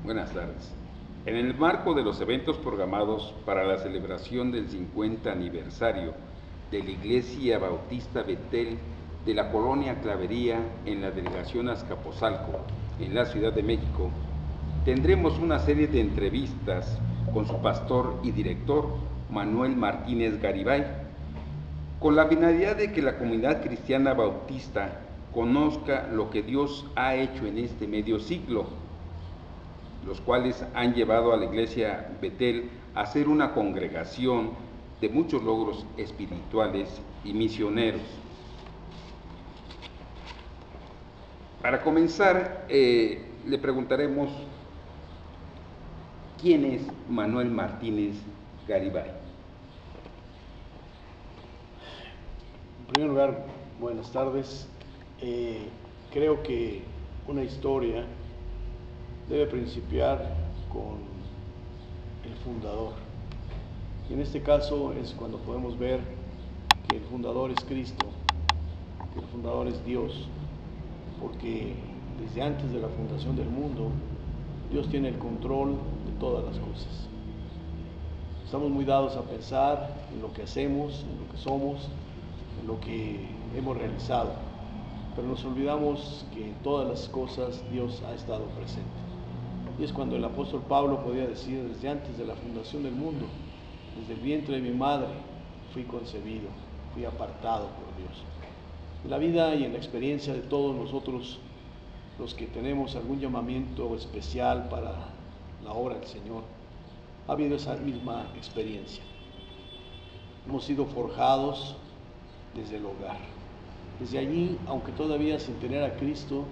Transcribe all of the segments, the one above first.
Buenas tardes. En el marco de los eventos programados para la celebración del 50 aniversario de la Iglesia Bautista Betel de la Colonia Clavería en la delegación Azcapotzalco, en la Ciudad de México, tendremos una serie de entrevistas con su pastor y director, Manuel Martínez Garibay, con la finalidad de que la comunidad cristiana bautista conozca lo que Dios ha hecho en este medio siglo, los cuales han llevado a la Iglesia Betel a ser una congregación de muchos logros espirituales y misioneros. Para comenzar, le preguntaremos quién es Manuel Martínez Garibay. En primer lugar, buenas tardes. Creo que una historia debe principiar con el fundador. Y en este caso es cuando podemos ver que el fundador es Cristo, que el fundador es Dios, porque desde antes de la fundación del mundo, Dios tiene el control de todas las cosas. Estamos muy dados a pensar en lo que hacemos, en lo que somos, en lo que hemos realizado, pero nos olvidamos que en todas las cosas Dios ha estado presente. Y es cuando el apóstol Pablo podía decir: desde antes de la fundación del mundo, desde el vientre de mi madre, fui concebido, fui apartado por Dios. En la vida y en la experiencia de todos nosotros, los que tenemos algún llamamiento especial para la obra del Señor, ha habido esa misma experiencia. Hemos sido forjados desde el hogar. Desde allí, aunque todavía sin tener a Cristo,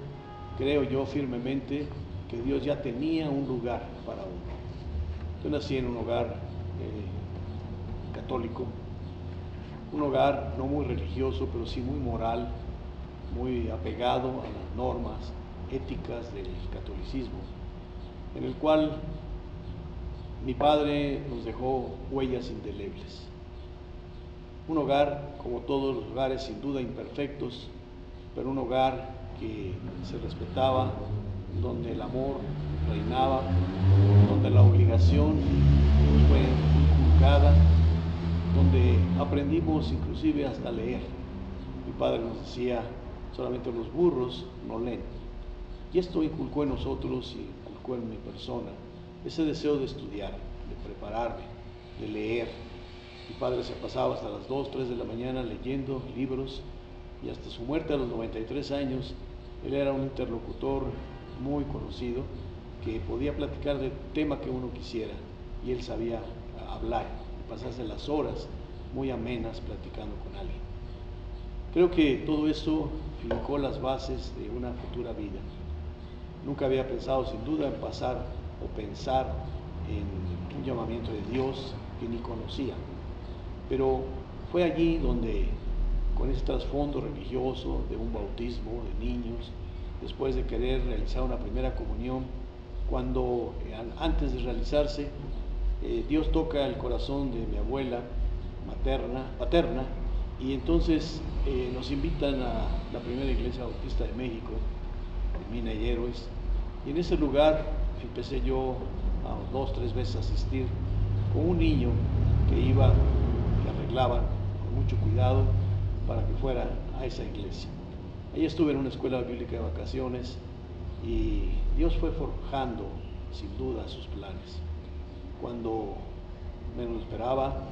creo yo firmemente que Dios ya tenía un lugar para uno. Yo nací en un hogar católico, un hogar no muy religioso, pero sí muy moral, muy apegado a las normas éticas del catolicismo, en el cual mi padre nos dejó huellas indelebles. Un hogar, como todos los hogares, sin duda imperfectos, pero un hogar que se respetaba, donde el amor reinaba, donde la obligación fue inculcada, donde aprendimos inclusive hasta leer. Mi padre nos decía: solamente los burros no leen. Y esto inculcó en nosotros y inculcó en mi persona ese deseo de estudiar, de prepararme, de leer. Mi padre se pasaba hasta las 2, 3 de la mañana leyendo libros, y hasta su muerte a los 93 años, él era un interlocutor muy conocido que podía platicar del tema que uno quisiera, y él sabía hablar y pasarse las horas muy amenas platicando con alguien. Creo que todo eso fincó las bases de una futura vida. Nunca había pensado, sin duda, en pasar o pensar en un llamamiento de Dios que ni conocía. Pero fue allí donde, con ese trasfondo religioso de un bautismo de niños, después de querer realizar una primera comunión, cuando antes de realizarse, Dios toca el corazón de mi abuela paterna, y entonces nos invitan a la primera iglesia bautista de México, en Mina y Héroes, y en ese lugar empecé yo a 2, 3 veces a asistir con un niño que iba, que arreglaban con mucho cuidado para que fuera a esa iglesia. Ahí estuve en una escuela bíblica de vacaciones, y Dios fue forjando sin duda sus planes. Cuando menos lo esperaba,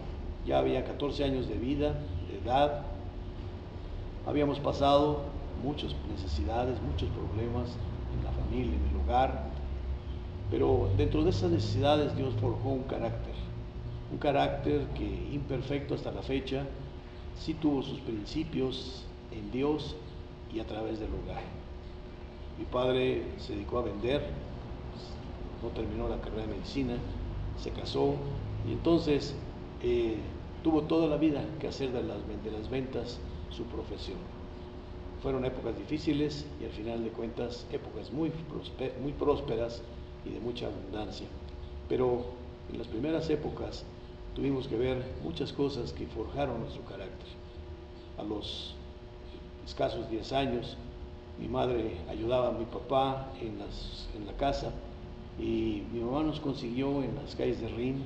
ya había 14 años de vida, de edad. Habíamos pasado muchas necesidades, muchos problemas en la familia, en el hogar, pero dentro de esas necesidades Dios forjó un carácter que, imperfecto hasta la fecha, sí tuvo sus principios en Dios y a través del hogar. Mi padre se dedicó a vender, no terminó la carrera de medicina, se casó, y entonces tuvo toda la vida que hacer de las ventas su profesión. Fueron épocas difíciles y, al final de cuentas, épocas muy prósperas y de mucha abundancia. Pero en las primeras épocas tuvimos que ver muchas cosas que forjaron nuestro carácter. A los escasos 10 años, mi madre ayudaba a mi papá en la casa, y mi mamá nos consiguió en las calles de Rin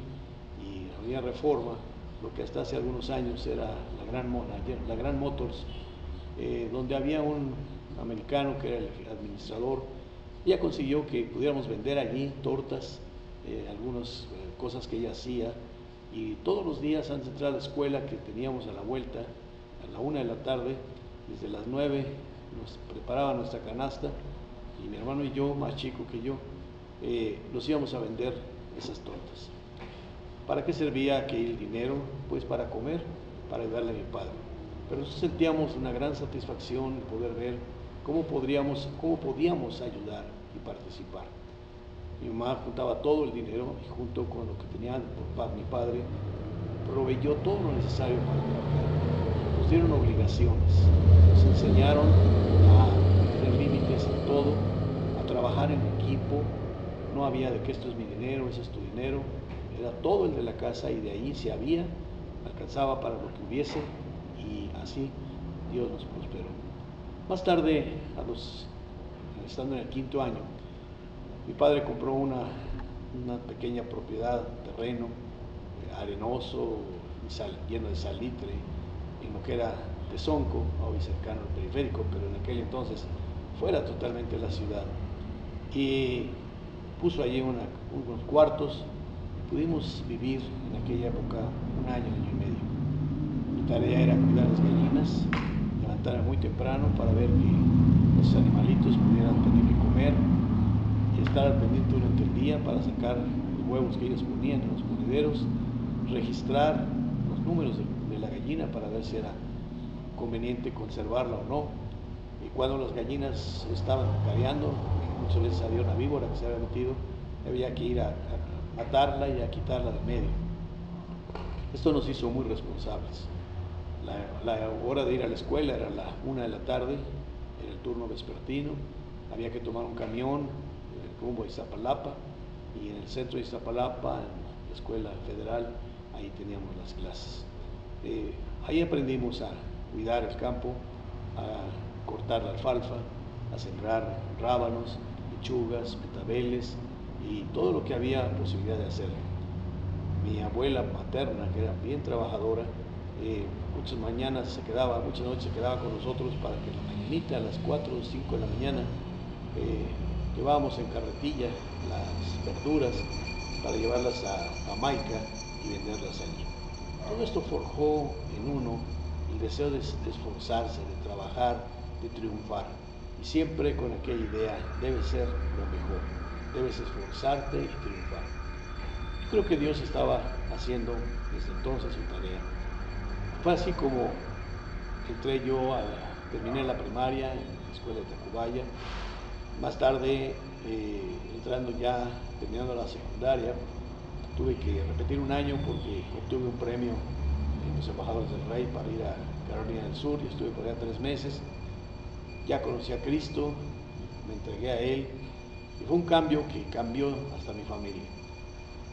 y Avenida Reforma lo que hasta hace algunos años era la Gran Motors, donde había un americano que era el administrador. Ella consiguió que pudiéramos vender allí tortas, algunas cosas que ella hacía, y todos los días antes de entrar a la escuela, que teníamos a la vuelta a la 1 de la tarde, desde las 9 nos preparaba nuestra canasta, y mi hermano y yo, más chico que yo, nos íbamos a vender esas tortas. ¿Para qué servía aquel dinero? Pues para comer, para ayudarle a mi padre. Pero nosotros sentíamos una gran satisfacción en poder ver cómo podíamos ayudar y participar. Mi mamá juntaba todo el dinero y junto con lo que tenía mi padre, proveyó todo lo necesario para trabajar. Nos dieron obligaciones, nos enseñaron a tener límites en todo, a trabajar en equipo. No había de que esto es mi dinero, ese es tu dinero. Era todo el de la casa y de ahí si había, alcanzaba para lo que hubiese, y así Dios nos prosperó. Más tarde, estando en el 5º año, mi padre compró una pequeña propiedad, terreno arenoso, lleno de salitre, en lo que era Tezonco, hoy cercano al periférico, pero en aquel entonces fuera totalmente de la ciudad. Y puso allí unos cuartos. Pudimos vivir en aquella época un año y medio. Mi tarea era cuidar las gallinas, levantarme muy temprano para ver que los animalitos pudieran tener que comer y estar al pendiente durante el día para sacar los huevos que ellos ponían en los ponederos, registrar los números de la gallina para ver si era conveniente conservarla o no. Y cuando las gallinas estaban careando, muchas veces había una víbora que se había metido, había que ir a matarla y a quitarla de medio. Esto nos hizo muy responsables. La hora de ir a la escuela era la 1 de la tarde, era el turno vespertino, había que tomar un camión rumbo a Iztapalapa, y en el centro de Iztapalapa, en la escuela federal, ahí teníamos las clases. Ahí aprendimos a cuidar el campo, a cortar la alfalfa, a sembrar rábanos, lechugas, betabeles y todo lo que había posibilidad de hacer. Mi abuela materna, que era bien trabajadora, muchas noches se quedaba con nosotros para que la mañanita, a las 4 o 5 de la mañana, llevábamos en carretilla las verduras para llevarlas a Maica y venderlas allí. Todo esto forjó en uno el deseo de esforzarse, de trabajar, de triunfar, y siempre con aquella idea: debe ser lo mejor, debes esforzarte y triunfar. Yo creo que Dios estaba haciendo desde entonces su tarea. Fue así como terminé la primaria en la escuela de Tacubaya. Más tarde, terminando la secundaria, tuve que repetir un año porque obtuve un premio en los Embajadores del Rey para ir a Carolina del Sur, y estuve por allá 3 meses. Ya conocí a Cristo, me entregué a Él, y fue un cambio que cambió hasta mi familia.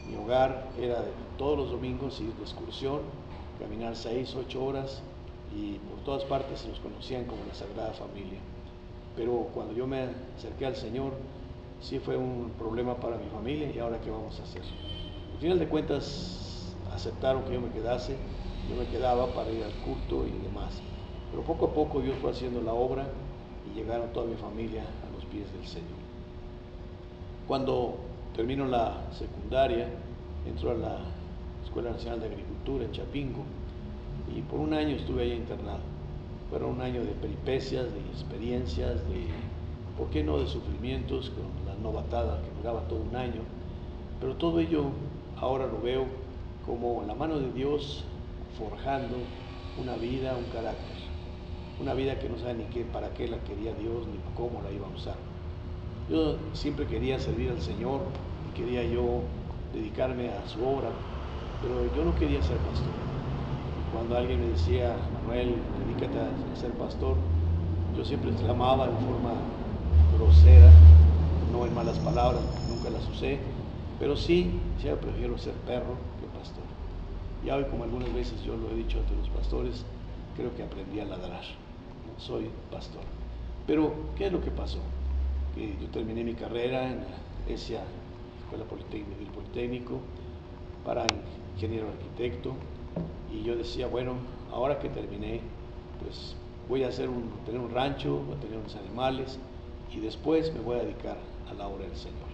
Mi hogar era de todos los domingos ir de excursión, caminar 6, 8 horas, y por todas partes nos conocían como la Sagrada Familia. Pero cuando yo me acerqué al Señor, sí fue un problema para mi familia. ¿Y ahora qué vamos a hacer? Al final de cuentas aceptaron que yo me quedase, yo me quedaba para ir al culto y demás. Pero poco a poco Dios fue haciendo la obra y llegaron toda mi familia a los pies del Señor. Cuando termino la secundaria, entro a la Escuela Nacional de Agricultura en Chapingo, y por un año estuve ahí internado. Fueron un año de peripecias, de experiencias, ¿por qué no?, de sufrimientos, con la novatada que duraba todo un año. Pero todo ello ahora lo veo como la mano de Dios forjando una vida, un carácter. Una vida que no sabe ni para qué la quería Dios, ni cómo la iba a usar. Yo siempre quería servir al Señor y quería yo dedicarme a su obra, pero yo no quería ser pastor. Cuando alguien me decía: Manuel, dedícate a ser pastor, yo siempre exclamaba en forma grosera, no en malas palabras, nunca las usé, pero sí, yo prefiero ser perro que pastor. Ya hoy, como algunas veces yo lo he dicho ante los pastores, creo que aprendí a ladrar. Soy pastor. Pero, ¿qué es lo que pasó? Que yo terminé mi carrera en la Iglesia Escuela Politécnica del Politécnico para ingeniero arquitecto, y yo decía, bueno, ahora que terminé, pues voy a tener un rancho, voy a tener unos animales y después me voy a dedicar a la obra del Señor.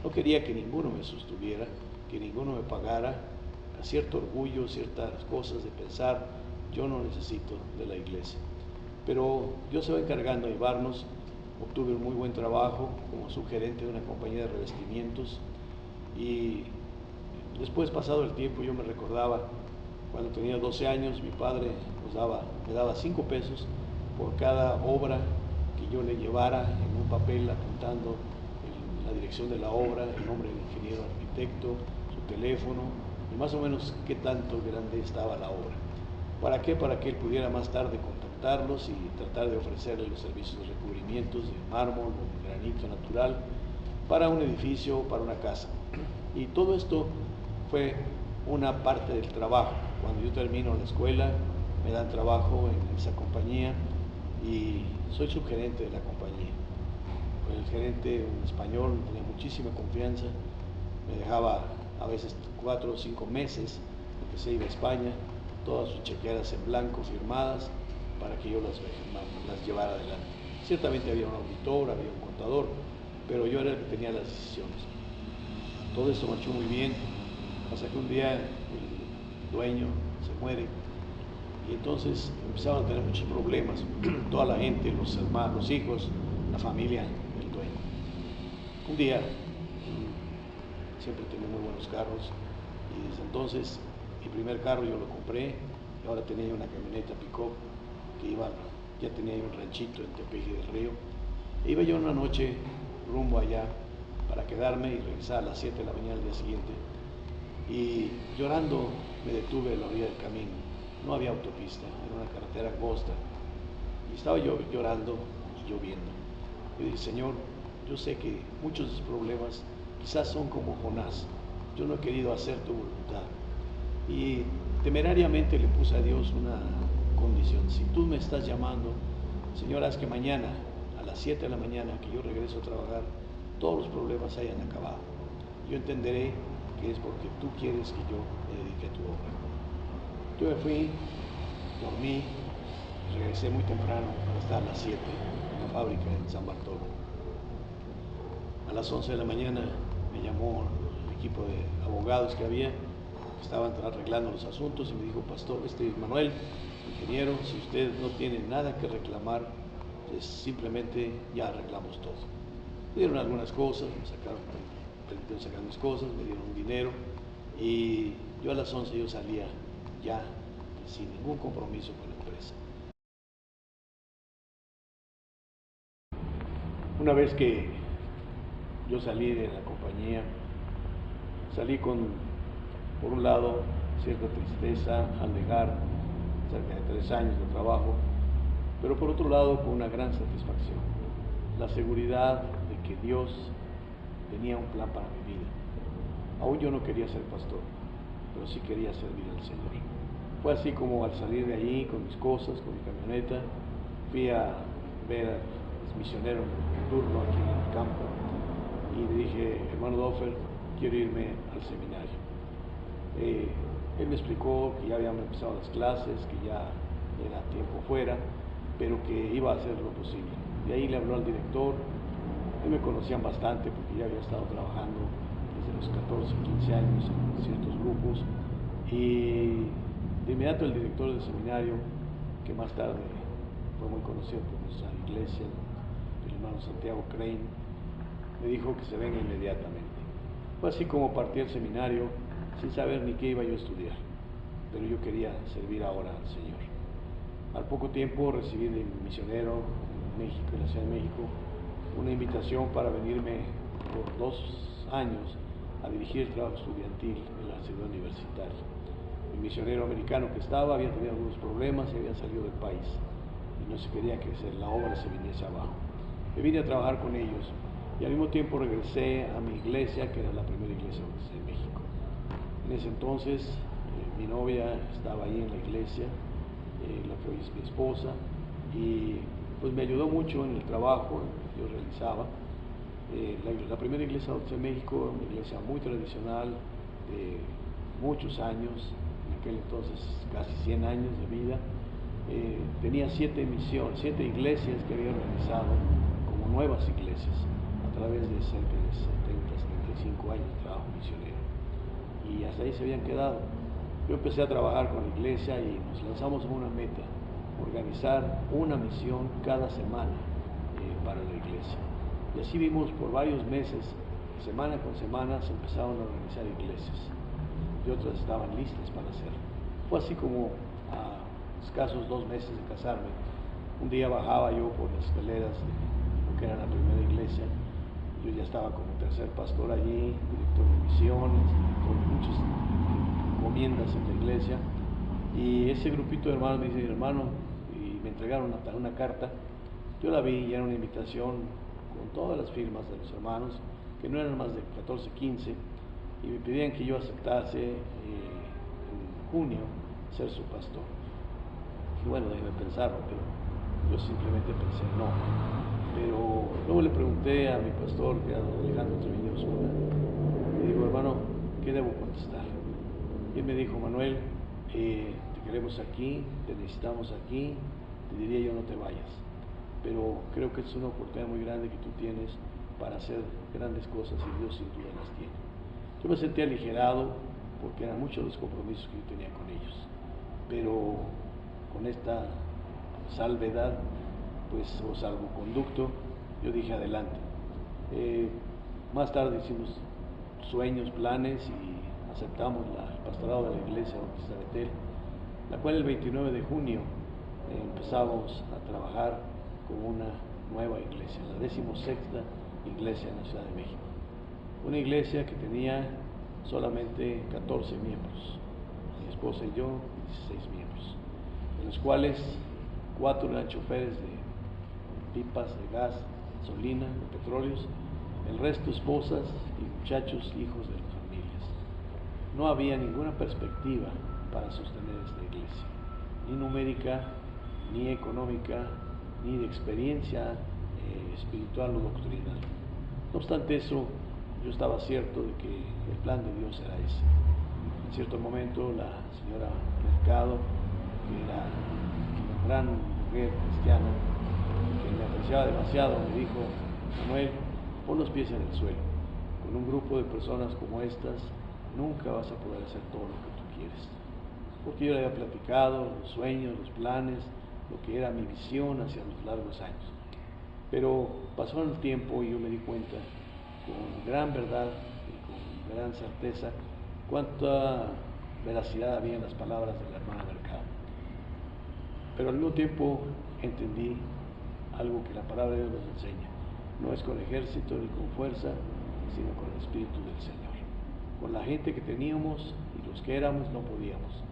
No quería que ninguno me sostuviera, que ninguno me pagara. A cierto orgullo, ciertas cosas de pensar, yo no necesito de la iglesia. Pero Dios se va encargando de llevarnos. Obtuve un muy buen trabajo como subgerente de una compañía de revestimientos, y después, pasado el tiempo, yo me recordaba cuando tenía 12 años, mi padre me daba 5 pesos por cada obra que yo le llevara en un papel apuntando la dirección de la obra, el nombre del ingeniero arquitecto, su teléfono y más o menos qué tanto grande estaba la obra. ¿Para qué? Para que él pudiera más tarde contactarlos y tratar de ofrecerles los servicios de recubrimientos de mármol o granito natural para un edificio, para una casa. Y todo esto fue una parte del trabajo. Cuando yo termino la escuela, me dan trabajo en esa compañía y soy subgerente de la compañía. El gerente, un español, tenía muchísima confianza, me dejaba a veces 4 o 5 meses, porque se iba a España, todas sus chequeras en blanco firmadas para que yo las llevara adelante. Ciertamente había un auditor, había un contador, pero yo era el que tenía las decisiones. Todo eso marchó muy bien, hasta que un día el dueño se muere y entonces empezaron a tener muchos problemas, toda la gente, los hermanos, los hijos, la familia del dueño. Un día, siempre tenía muy buenos carros, y desde entonces mi primer carro yo lo compré, y ahora tenía una camioneta pick-up que ya tenía un ranchito en Tepeji del Río. E iba yo una noche rumbo allá para quedarme y regresar a las 7 de la mañana del día siguiente, y llorando me detuve a la orilla del camino. No había autopista, era una carretera angosta, y estaba yo llorando y lloviendo. Yo dije, Señor, yo sé que muchos de los problemas quizás son como Jonás, yo no he querido hacer tu voluntad, y temerariamente le puse a Dios una condición: si tú me estás llamando, Señor, haz que mañana a las 7 de la mañana que yo regreso a trabajar, todos los problemas hayan acabado. Yo entenderé que es porque tú quieres que yo me dedique a tu obra. Yo me fui, dormí, regresé muy temprano para estar a las 7 en la fábrica en San Bartolo. A las 11 de la mañana me llamó el equipo de abogados que había, que estaban arreglando los asuntos, y me dijo, Pastor, Manuel, ingeniero, si usted no tiene nada que reclamar, pues simplemente ya arreglamos todo. Me dieron algunas cosas, permitieron sacar mis cosas, me dieron un dinero, y yo a las 11 yo salía ya sin ningún compromiso con la empresa. Una vez que yo salí de la compañía, salí con, por un lado, cierta tristeza al dejar cerca de 3 años de trabajo, pero por otro lado con una gran satisfacción, la seguridad de que Dios tenía un plan para mi vida. Aún yo no quería ser pastor, pero sí quería servir al Señor. Fue así como al salir de allí con mis cosas, con mi camioneta, fui a ver al misionero en turno aquí en el campo, y le dije, hermano Doffer, quiero irme al seminario. Él me explicó que ya habían empezado las clases, que ya era tiempo fuera, pero que iba a hacer lo posible. De ahí le habló al director. Él me conocían bastante porque ya había estado trabajando desde los 14, 15 años en ciertos grupos, y de inmediato el director del seminario, que más tarde fue muy conocido por nuestra iglesia, el hermano Santiago Crane, me dijo que se venga inmediatamente. Fue así como partí al seminario sin saber ni qué iba yo a estudiar, pero yo quería servir ahora al Señor. Al poco tiempo recibí de mi misionero en México, en la Ciudad de México, una invitación para venirme por 2 años a dirigir el trabajo estudiantil en la ciudad universitaria. El misionero americano que estaba había tenido algunos problemas y había salido del país, y no se quería que la obra se viniese abajo. Me vine a trabajar con ellos, y al mismo tiempo regresé a mi iglesia, que era la primera iglesia de México. En ese entonces mi novia estaba ahí en la iglesia, la que hoy es mi esposa, y pues me ayudó mucho en el trabajo que yo realizaba. La primera iglesia bautista de México, una iglesia muy tradicional, de muchos años, en aquel entonces casi 100 años de vida, tenía 7 iglesias que había organizado como nuevas iglesias a través de cerca de 70, 75 años de trabajo misionero. Y hasta ahí se habían quedado. Yo empecé a trabajar con la iglesia y nos lanzamos a una meta: organizar una misión cada semana para la iglesia. Y así vimos por varios meses, semana con semana, se empezaron a organizar iglesias y otras estaban listas para hacerlo. Fue así como a escasos 2 meses de casarme, un día bajaba yo por las escaleras de lo que era la primera iglesia. Yo ya estaba como tercer pastor allí, director de misiones, con muchas encomiendas en la iglesia, y ese grupito de hermanos me dice: hermano, y me entregaron una carta. Yo la vi y era una invitación con todas las firmas de los hermanos, que no eran más de 14, 15, y me pedían que yo aceptase en junio ser su pastor. Y bueno, déjeme pensarlo, pero yo simplemente pensé no. Pero luego le pregunté a mi pastor, que era don Alejandro Treviño Osuna, le digo: hermano, ¿qué debo contestar? Y él me dijo: Manuel, te queremos aquí, te necesitamos aquí, te diría yo no te vayas, pero creo que es una oportunidad muy grande que tú tienes para hacer grandes cosas, y Dios sin duda las tiene. Yo me sentí aligerado porque eran muchos los compromisos que yo tenía con ellos, pero con esta salvedad, pues, o salvoconducto, yo dije adelante. Más tarde hicimos sueños, planes, y aceptamos el pastorado de la iglesia bautista Betel, la cual el 29 de junio empezamos a trabajar como una nueva iglesia, la 16ª iglesia en la Ciudad de México. Una iglesia que tenía solamente 14 miembros, mi esposa y yo, 16 miembros, de los cuales 4 eran choferes de pipas de gas, gasolina, de petróleos, el resto esposas y muchachos, hijos de las familias. No había ninguna perspectiva para sostener esta iglesia, ni numérica, ni económica, ni de experiencia espiritual o doctrinal. No obstante eso, yo estaba cierto de que el plan de Dios era ese. En cierto momento la señora Mercado, que era una gran mujer cristiana, que me apreciaba demasiado, me dijo: Manuel, pon los pies en el suelo. Con un grupo de personas como estas nunca vas a poder hacer todo lo que tú quieres. Porque yo le había platicado los sueños, los planes, lo que era mi visión hacia los largos años. Pero pasó el tiempo y yo me di cuenta con gran verdad y con gran certeza cuánta veracidad había en las palabras de la hermana Mercado. Pero al mismo tiempo entendí algo que la palabra de Dios nos enseña: no es con ejército ni con fuerza, sino con el Espíritu del Señor. Con la gente que teníamos y los que éramos no podíamos,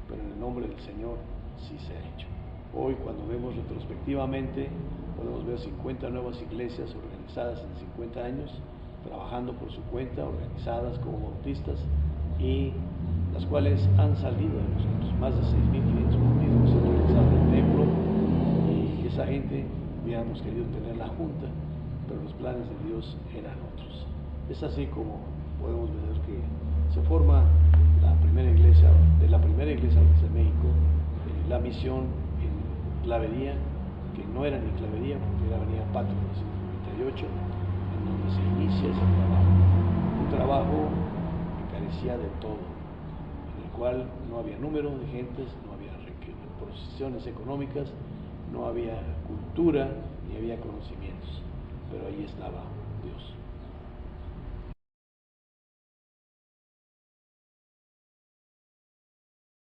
pero en el nombre del Señor sí se ha hecho. Hoy, cuando vemos retrospectivamente, podemos ver 50 nuevas iglesias organizadas en 50 años, trabajando por su cuenta, organizadas como bautistas, y las cuales han salido de nosotros. Más de 6.500 bautismos se han realizado en el templo, y esa gente hubiéramos querido tener la junta, pero los planes de Dios eran otros. Es así como podemos ver que se forma la primera iglesia, de la primera iglesia de México, la misión en Clavería, que no era ni Clavería porque era Avenida Patria 1998, en donde se inicia ese trabajo. Un trabajo que carecía de todo, en el cual no había número de gentes, no había posiciones económicas, no había cultura ni había conocimientos, pero ahí estaba Dios.